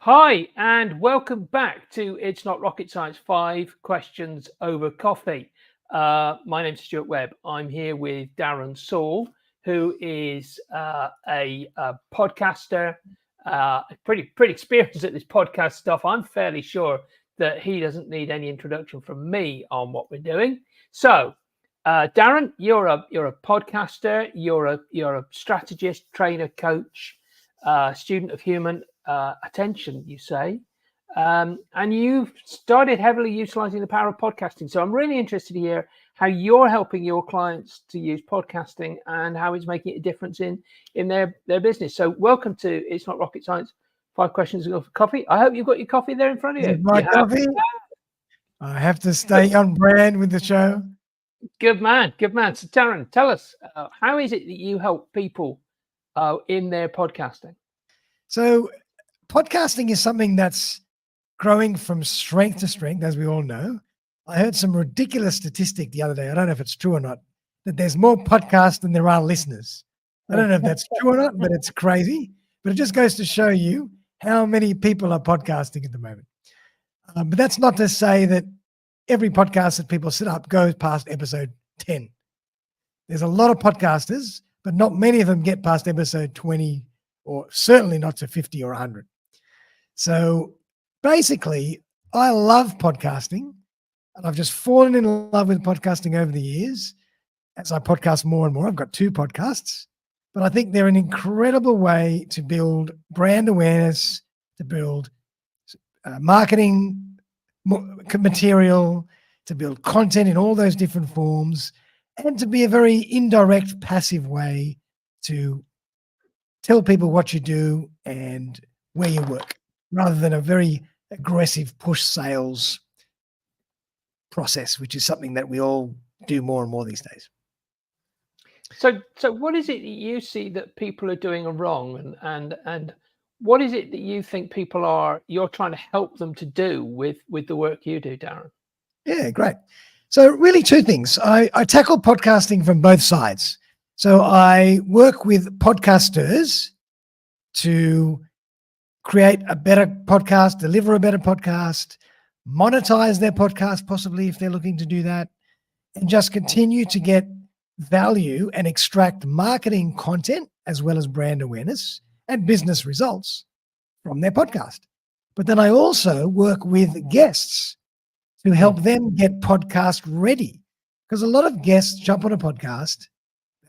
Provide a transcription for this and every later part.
Hi, and welcome back to It's Not Rocket Science 5 Questions Over Coffee. My name's Stuart Webb. I'm here with Darren Saul, who is a podcaster, pretty experienced at this podcast stuff. I'm fairly sure that he doesn't need any introduction from me on what we're doing. So, Darren, you're a podcaster, you're a strategist, trainer, coach, student of human attention, you say, and you've started heavily utilizing the power of podcasting. So I'm really interested to hear how you're helping your clients to use podcasting and how it's making a difference in their business. So welcome to It's Not Rocket Science, 5 Questions Over Coffee. I hope you've got your coffee there in front of you. My coffee. I have to stay on brand with the show. Good man. So Darren, tell us, how is it that you help people in their podcasting? So podcasting is something that's growing from strength to strength, as we all know. I heard some ridiculous statistic the other day. I don't know if it's true or not, that there's more podcasts than there are listeners. I don't know if that's true or not, but it's crazy. But it just goes to show you how many people are podcasting at the moment. But that's not to say that every podcast that people set up goes past episode 10. There's a lot of podcasters, but not many of them get past episode 20, or certainly not to 50 or 100. So basically, I love podcasting, and I've just fallen in love with podcasting over the years as I podcast more and more. I've got 2 podcasts, but I think they're an incredible way to build brand awareness, to build marketing material, to build content in all those different forms, and to be a very indirect, passive way to tell people what you do and where you work, rather than a very aggressive push sales process, which is something that we all do more and more these days. So what is it that you see that people are doing wrong, and what is it that you think you're trying to help them to do with the work you do, Darren? Yeah, great. So really 2 things. I tackle podcasting from both sides. So I work with podcasters to create a better podcast, deliver a better podcast, monetize their podcast, possibly if they're looking to do that, and just continue to get value and extract marketing content as well as brand awareness and business results from their podcast. But then I also work with guests to help them get podcast ready, because a lot of guests jump on a podcast,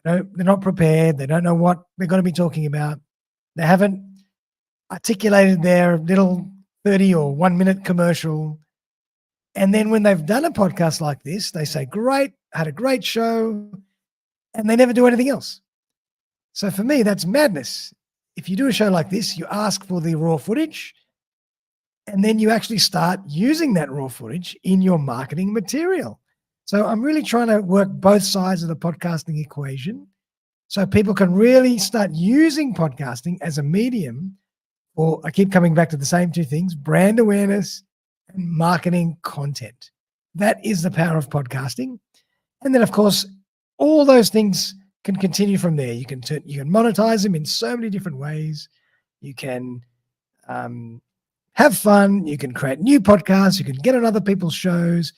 they're not prepared, they don't know what they're going to be talking about, they haven't articulated their little 30 or 1 minute commercial, and then when they've done a podcast like this, they say, great, had a great show, and they never do anything else. So for me, that's madness. If you do a show like this, you ask for the raw footage, and then you actually start using that raw footage in your marketing material. So I'm really trying to work both sides of the podcasting equation so people can really start using podcasting as a medium, or I keep coming back to the same 2 things, brand awareness and marketing content. That is the power of podcasting. And then, of course, all those things can continue from there. You can monetize them in so many different ways. You can have fun. You can create new podcasts. You can get on other people's shows.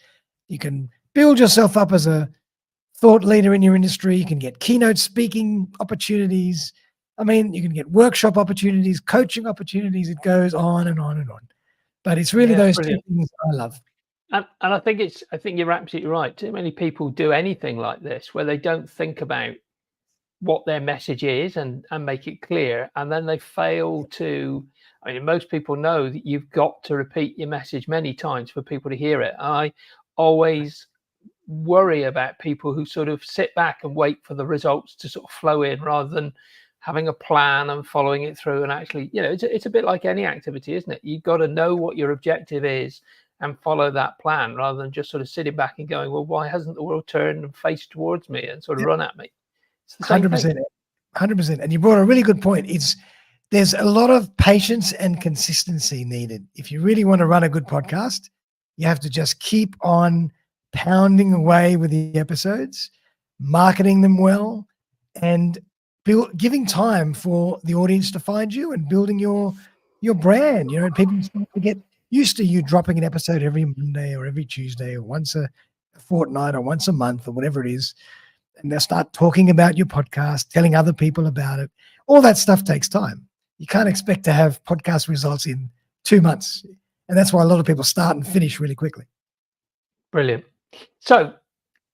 You can build yourself up as a thought leader in your industry. You can get keynote speaking opportunities. I mean, you can get workshop opportunities, coaching opportunities. It goes on and on and on. But it's really those brilliant 2 things I love. And I think you're absolutely right. Too many people do anything like this where they don't think about what their message is and make it clear, and then they fail to. I mean, most people know that you've got to repeat your message many times for people to hear it. I always worry about people who sort of sit back and wait for the results to sort of flow in, rather than having a plan and following it through. And actually, it's a bit like any activity, isn't it? You've got to know what your objective is and follow that plan, rather than just sort of sitting back and going, well, why hasn't the world turned and faced towards me and sort of run at me? It's the same 100%. thing. 100%. And you brought a really good point. There's a lot of patience and consistency needed. If you really want to run a good podcast, you have to just keep on pounding away with the episodes, marketing them well, and giving time for the audience to find you and building your your brand, and people start to get used to you dropping an episode every Monday or every Tuesday or once a fortnight or once a month or whatever it is. And they'll start talking about your podcast, telling other people about it. All that stuff takes time. You can't expect to have podcast results in 2 months. And that's why a lot of people start and finish really quickly. Brilliant. So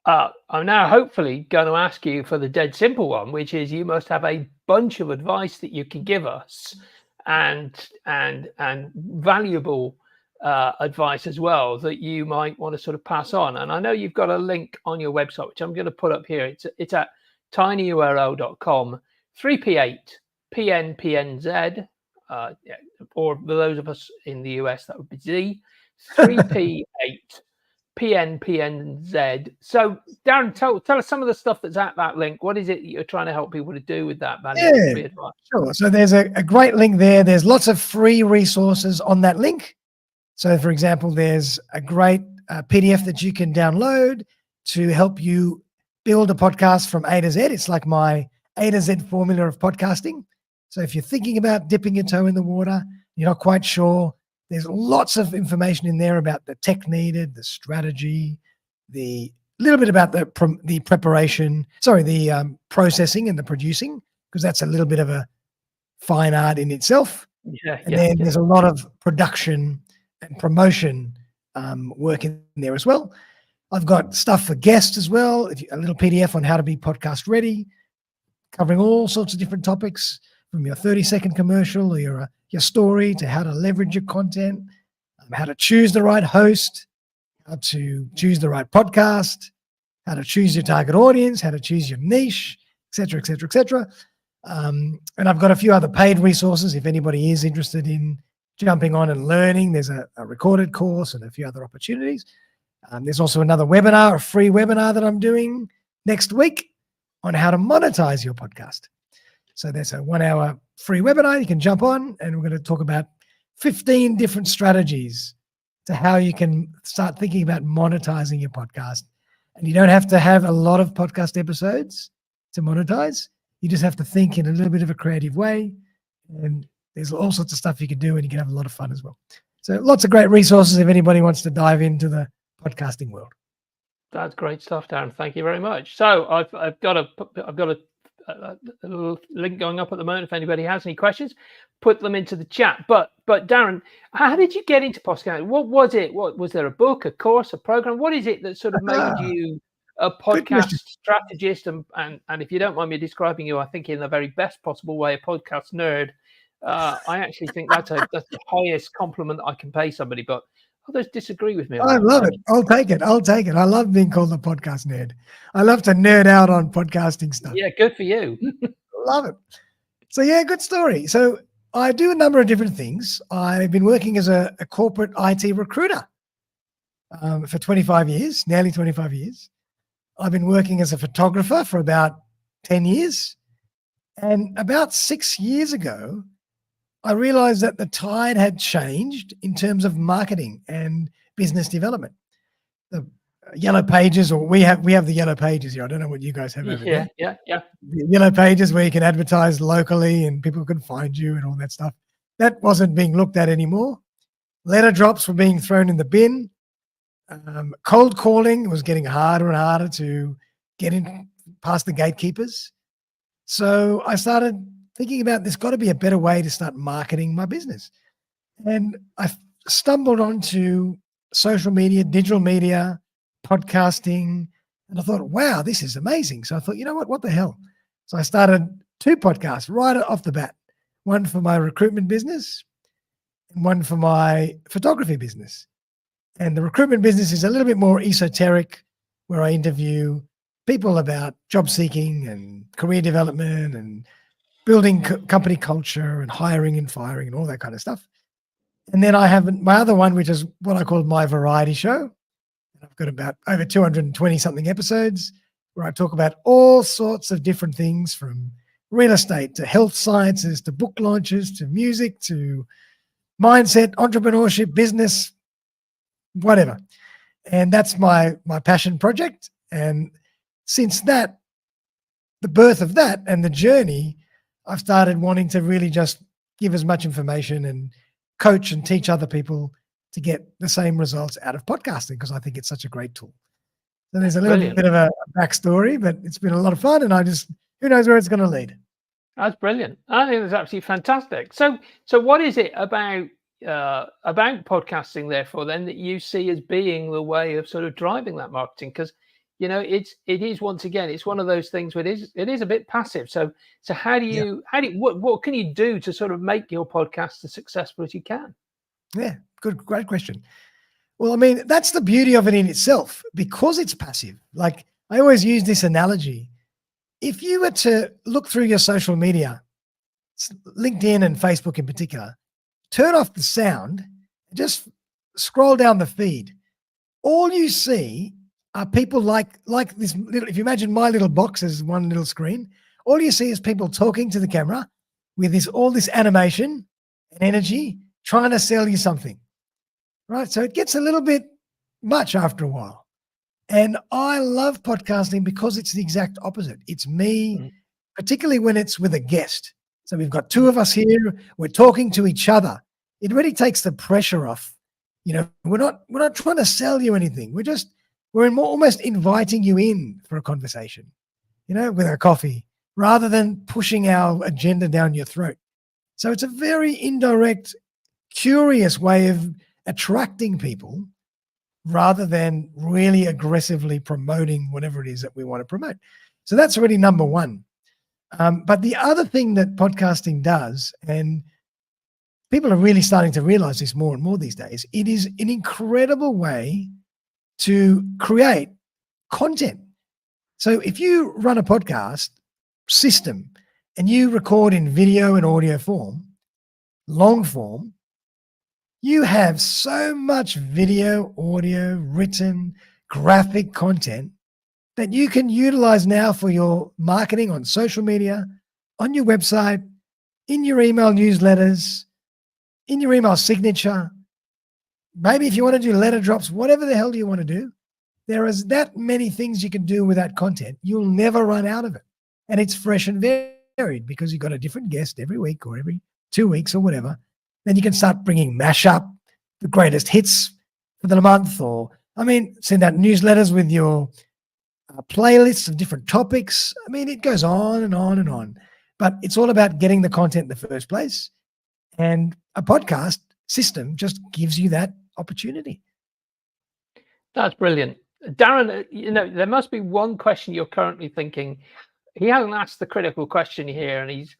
I'm now hopefully going to ask you for the dead simple one, which is you must have a bunch of advice that you can give us and valuable advice as well that you might want to sort of pass on. And I know you've got a link on your website, which I'm going to put up here. It's at tinyurl.com 3p8 pnpnz, or for those of us in the US, that would be Z, 3p8 pnpnz. So Darren, tell us some of the stuff that's at that link. What is it that you're trying to help people to do with that valuable advice? Sure. So there's a great link there. There's lots of free resources on that link. So for example, there's a great PDF that you can download to help you build a podcast from A to Z. It's like my A to Z formula of podcasting. So if you're thinking about dipping your toe in the water, you're not quite sure, there's lots of information in there about the tech needed, the strategy, the little bit about the preparation, the processing and the producing, because that's a little bit of a fine art in itself. Then there's a lot of production and promotion work in there as well. I've got stuff for guests as well, a little PDF on how to be podcast ready, covering all sorts of different topics, from your 30-second commercial or your story to how to leverage your content, how to choose the right host, how to choose the right podcast, how to choose your target audience, how to choose your niche, et cetera, et cetera, et cetera. And I've got a few other paid resources if anybody is interested in jumping on and learning. There's a recorded course and a few other opportunities. There's also another webinar, a free webinar that I'm doing next week on how to monetize your podcast. So there's a 1-hour free webinar you can jump on, and we're going to talk about 15 different strategies to how you can start thinking about monetizing your podcast. And you don't have to have a lot of podcast episodes to monetize. You just have to think in a little bit of a creative way. And there's all sorts of stuff you can do, and you can have a lot of fun as well. So lots of great resources if anybody wants to dive into the podcasting world. That's great stuff, Darren. Thank you very much. So I've got a little link going up at the moment. If anybody has any questions, put them into the chat. But Darren, how did you get into podcasting? What was it? What was there? A book, a course, a program? What is it that sort of made you a podcast strategist? And if you don't mind me describing you, I think in the very best possible way, a podcast nerd. I actually think that's the highest compliment I can pay somebody. But others disagree with me. I love it. I'll take it. I love being called a podcast nerd. I love to nerd out on podcasting stuff. Yeah, good for you. Love it. So yeah, good story. So I do a number of different things. I've been working as a corporate IT recruiter for 25 years, nearly 25 years. I've been working as a photographer for about 10 years. And about 6 years ago, I realized that the tide had changed in terms of marketing and business development. The yellow pages, or we have the yellow pages here. I don't know what you guys have over there. Yeah. The yellow pages where you can advertise locally and people can find you and all that stuff. That wasn't being looked at anymore. Letter drops were being thrown in the bin. Cold calling was getting harder and harder to get in past the gatekeepers. So I started thinking about there's got to be a better way to start marketing my business. And I stumbled onto social media, digital media, podcasting, and I thought, wow, this is amazing. So I thought, you know what the hell? So I started 2 podcasts right off the bat, one for my recruitment business and one for my photography business. And the recruitment business is a little bit more esoteric, where I interview people about job seeking and career development and building company culture and hiring and firing and all that kind of stuff. And then I have my other one, which is what I call my variety show. I've got about over 220 something episodes where I talk about all sorts of different things, from real estate to health sciences to book launches to music to mindset, entrepreneurship, business, whatever. And that's my passion project. And since that, the birth of that and the journey, I've started wanting to really just give as much information and coach and teach other people to get the same results out of podcasting, because I think it's such a great tool. So there's a little Brilliant. bit of a backstory, but it's been a lot of fun, and who knows where it's going to lead. That's brilliant. I think that's absolutely fantastic. So what is it about podcasting, therefore, then, that you see as being the way of sort of driving that marketing? Because it is once again, it's one of those things where it is a bit passive. So how do you what can you do to sort of make your podcast as successful as you can? Yeah, great question. Well, I mean, that's the beauty of it in itself, because it's passive. Like, I always use this analogy. If you were to look through your social media, LinkedIn and Facebook in particular, turn off the sound, just scroll down the feed, all you see are people like this little, if you imagine my little box as one little screen, all you see is people talking to the camera with all this animation and energy, trying to sell you something. Right. So it gets a little bit much after a while. And I love podcasting because it's the exact opposite. It's me, particularly when it's with a guest. So we've got two of us here, we're talking to each other. It really takes the pressure off. We're not trying to sell you anything. We're almost inviting you in for a conversation, with a coffee, rather than pushing our agenda down your throat. So it's a very indirect, curious way of attracting people, rather than really aggressively promoting whatever it is that we want to promote. So that's already number one. But the other thing that podcasting does, and people are really starting to realize this more and more these days, it is an incredible way to create content. So if you run a podcast system and you record in video and audio form, long form, you have so much video, audio, written, graphic content that you can utilize now for your marketing on social media, on your website, in your email newsletters, in your email signature. Maybe if you want to do letter drops, whatever the hell you want to do, there is that many things you can do with that content. You'll never run out of it. And it's fresh and varied, because you've got a different guest every week or every 2 weeks or whatever. Then you can start bringing mashup, the greatest hits for the month, or, send out newsletters with your playlists of different topics. It goes on and on and on. But it's all about getting the content in the first place. And a podcast system just gives you that opportunity. That's brilliant. Darren, there must be one question you're currently thinking, he hasn't asked the critical question here, and he's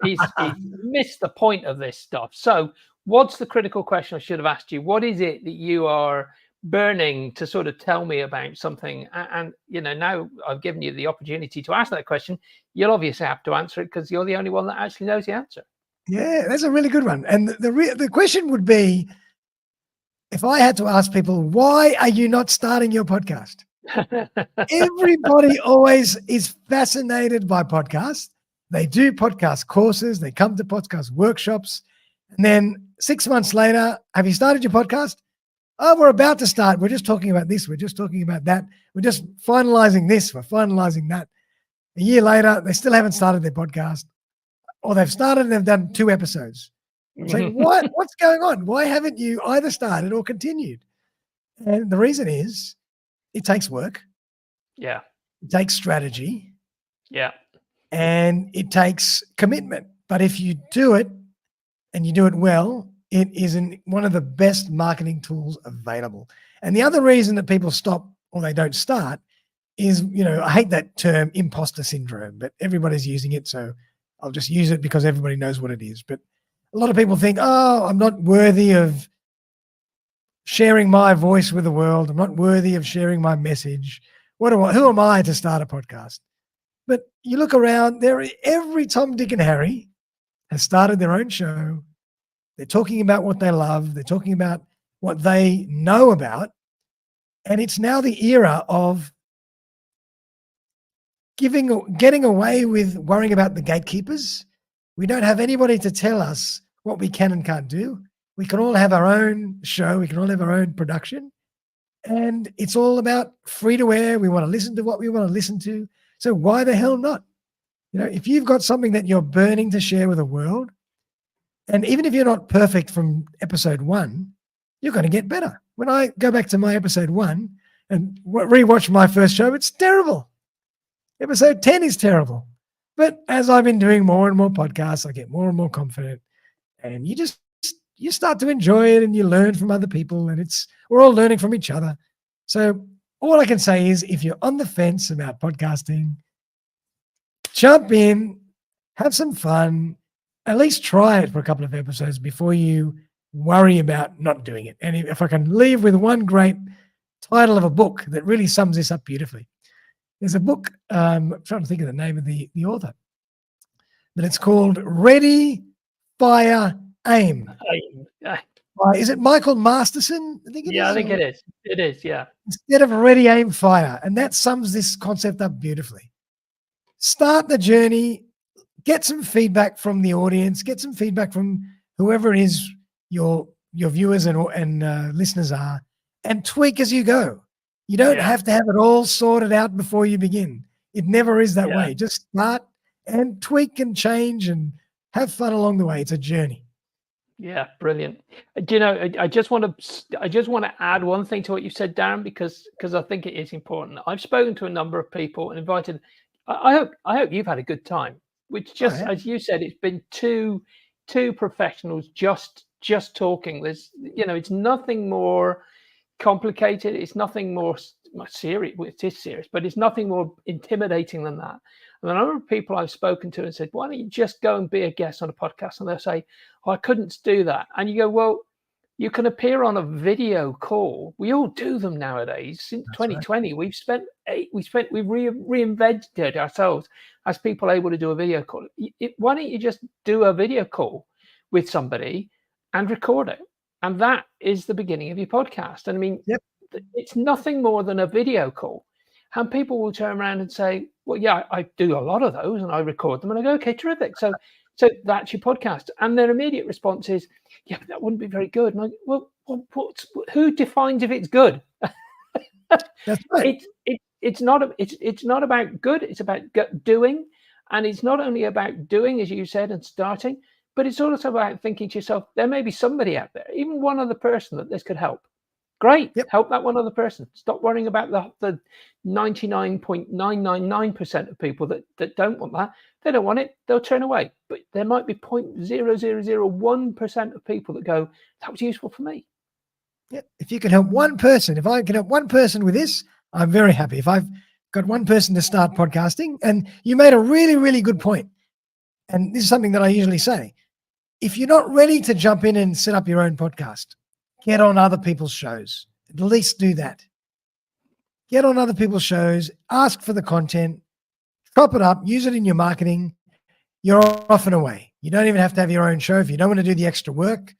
missed the point of this stuff. So what's the critical question I should have asked you? What is it that you are burning to sort of tell me about something? And now I've given you the opportunity to ask that question. You'll obviously have to answer it, because you're the only one that actually knows the answer. Yeah, that's a really good one. And the question would be, if I had to ask people, why are you not starting your podcast? Everybody always is fascinated by podcasts. They do podcast courses, they come to podcast workshops, and then 6 months later, have you started your podcast? Oh, we're about to start. We're just talking about this. We're just talking about that. We're just finalizing this. We're finalizing that. A year later, they still haven't started their podcast, or they've started and they've done 2 episodes. It's like, what's going on? Why haven't you either started or continued? And the reason is, it takes work. Yeah. It takes strategy. Yeah. And it takes commitment. But if you do it, and you do it well, it is one of the best marketing tools available. And the other reason that people stop or they don't start is, I hate that term, imposter syndrome, but everybody's using it. So I'll just use it because everybody knows what it is. But a lot of people think, oh, I'm not worthy of sharing my voice with the world. I'm not worthy of sharing my message. Who am I to start a podcast? But you look around, every Tom, Dick, and Harry has started their own show. They're talking about what they love. They're talking about what they know about. And it's now the era of getting away with worrying about the gatekeepers. We don't have anybody to tell us what we can and can't do. We can all have our own show. We can all have our own production. And it's all about free to air. We want to listen to what we want to listen to. So why the hell not? If you've got something that you're burning to share with the world, And even if you're not perfect from episode 1, you're going to get better. When I go back to my episode 1 and rewatch my first show, it's terrible. Episode 10 is terrible. But as I've been doing more and more podcasts, I get more and more confident, and you start to enjoy it, and you learn from other people, and we're all learning from each other. So all I can say is, if you're on the fence about podcasting, jump in, have some fun, at least try it for a couple of episodes before you worry about not doing it. And if I can leave with one great title of a book that really sums this up beautifully. There's a book, I'm trying to think of the name of the author, but it's called Ready, Fire, Aim. Is it Michael Masterson? I think it is. It is, yeah. Instead of Ready, Aim, Fire. And that sums this concept up beautifully. Start the journey, get some feedback from the audience, get some feedback from whoever it is your viewers and listeners are, and tweak as you go. You don't have to have it all sorted out before you begin. It never is that way. Just start and tweak and change and have fun along the way. It's a journey. Yeah, brilliant. Do you know, I just want to add one thing to what you said, Darren, because I think it is important. I've spoken to a number of people and invited. I hope you've had a good time. Which as you said, it's been two professionals just talking. There's, it's nothing more complicated. It's nothing more serious. Well, it is serious, but it's nothing more intimidating than that. And the number of people I've spoken to and said, why don't you just go and be a guest on a podcast? And they'll say, oh, I couldn't do that. And you go, well, you can appear on a video call. We all do them nowadays. Since 2020, right. we've reinvented ourselves as people able to do a video call. Why don't you just do a video call with somebody and record it? And that is the beginning of your podcast. And I mean, it's nothing more than a video call. And people will turn around and say, well, yeah, I do a lot of those and I record them. And I go, okay, terrific. So that's your podcast. And their immediate response is, yeah, but that wouldn't be very good. And I go, well, who defines if it's good? That's right. It's not about good. It's about doing. And it's not only about doing, as you said, and starting, but it's also about thinking to yourself, there may be somebody out there, even one other person that this could help. Great. Help that one other person. Stop worrying about the 99.999% of people that don't want that. They don't want it. They'll turn away. But there might be 0.0001% of people that go, that was useful for me. Yeah. If you can help one person, if I can help one person with this, I'm very happy. If I've got one person to start podcasting, and you made a really, really good point. And this is something that I usually say. If you're not ready to jump in and set up your own podcast, get on other people's shows. At least do that. Get on other people's shows, ask for the content, chop it up, use it in your marketing. You're off and away. You don't even have to have your own show if you don't want to do the extra work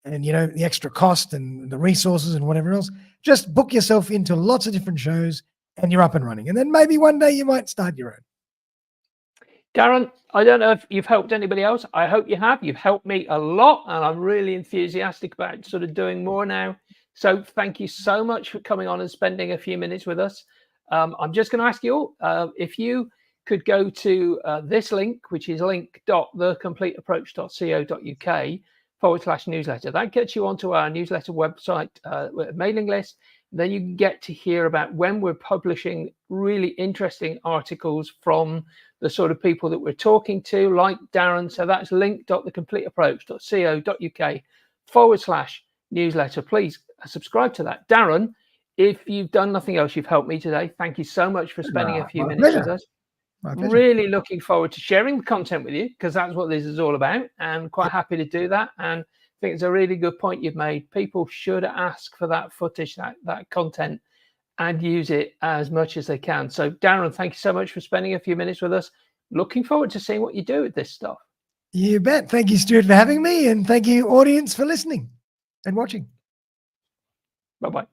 and, the extra cost and the resources and whatever else. Just book yourself into lots of different shows and you're up and running. And then maybe one day you might start your own. Darren, I don't know if you've helped anybody else. I hope you have. You've helped me a lot, and I'm really enthusiastic about sort of doing more now. So thank you so much for coming on and spending a few minutes with us. I'm just going to ask you all, if you could go to this link, which is link.thecompleteapproach.co.uk/newsletter. That gets you onto our newsletter website mailing list. Then you get to hear about when we're publishing really interesting articles from the sort of people that we're talking to, like Darren. So that's link.thecompleteapproach.co.uk/newsletter. Please subscribe to that. Darren, if you've done nothing else, you've helped me today. Thank you so much for spending a few minutes with us. Really looking forward to sharing the content with you, because that's what this is all about, and quite happy to do that. And I think it's a really good point you've made. People should ask for that footage, that content, and use it as much as they can. So Darren, thank you so much for spending a few minutes with us. Looking forward to seeing what you do with this stuff. You bet. Thank you, Stuart, for having me, and thank you, audience, for listening and watching. Bye-bye.